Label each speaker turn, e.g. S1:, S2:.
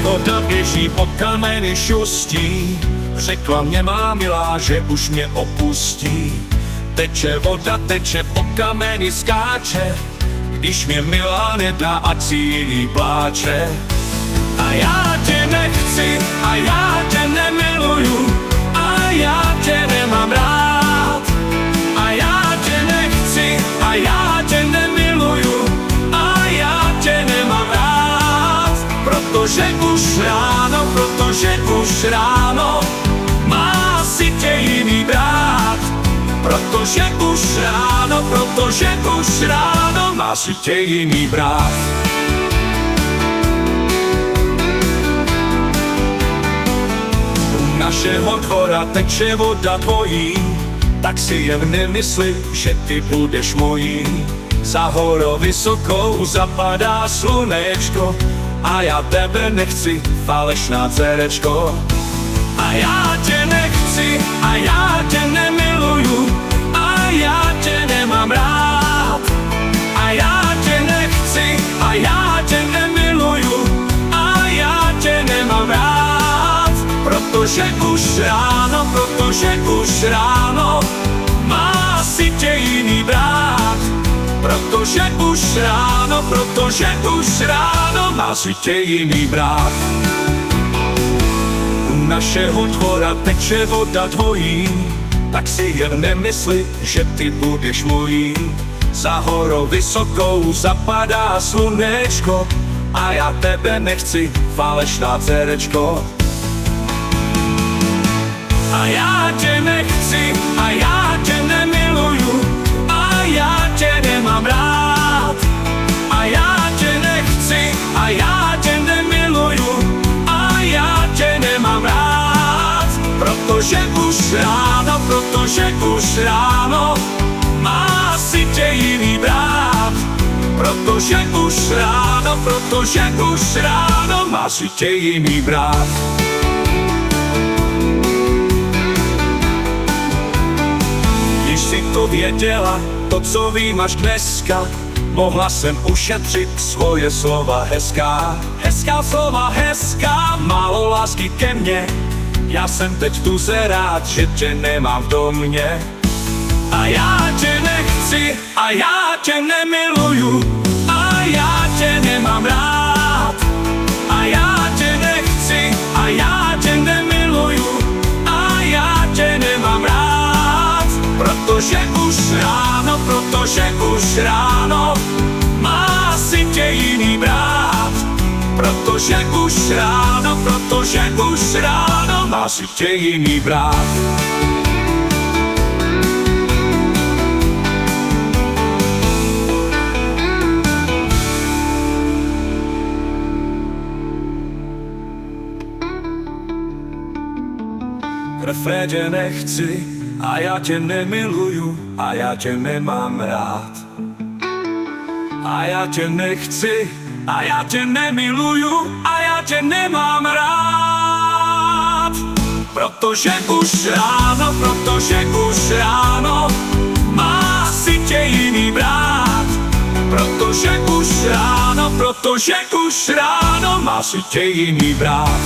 S1: voda běží po kameny šustí, řekla mě má milá, že už mě opustí. Teče voda, teče po kameni skáče, když mě milá nedá, ať si jiný pláče. A já tě nechci, a já tě nemiluju, a já tě nemám rád. A já tě nechci, a já tě nemiluju, a já tě nemám rád. Protože už ráno má si tě jiný brát. Protože už ráno má si tě jiný brát. U našeho dvora teče voda tvojí, tak si jen nemysli, že ty budeš mojí. Za horou vysokou zapadá slunečko, a já tebe nechci, falešná dcerečko. A já tě nechci, a já tě nemiluju, a já tě nemám rád. A já tě nechci, a já tě nemiluju, a já tě nemám rád. Protože už ráno má si tě jiný brát. Protože už ráno má si tě jiný brát. U našeho dvora teče voda tvojí, tak si jen nemysli, že ty budeš mojí. Za horou vysokou zapadá slunečko, a já tebe nechci, falešná dcerečko. A já tě nechci, a já tě nemiluju, a já tě nemám rád. A já tě nechci, a já tě nemiluju, a já tě nemám rád. Protože už ráno má si tě jiný brát. Protože už ráno má si tě jiný brát. Když si to věděla, to co vím až dneska, mohla jsem ušetřit svoje slova hezká. Hezká slova, hezká, málo lásky ke mně. Já jsem teď tu se rád, že tě nemám v domě. A já tě nechci, a já tě nemiluju, a já tě nemám rád. A já tě nechci, a já tě nemiluju, a já tě nemám rád. Protože už ráno má si tě jiný brát. Protože už ráno má si tě jiný brát. Refrén tě nechci, a já tě nemiluju, a já tě nemám rád. A já tě nechci, a já tě nemiluju, a já tě nemám rád. Protože už ráno má si tě jiný brát. Protože už ráno má si tě jiný brát.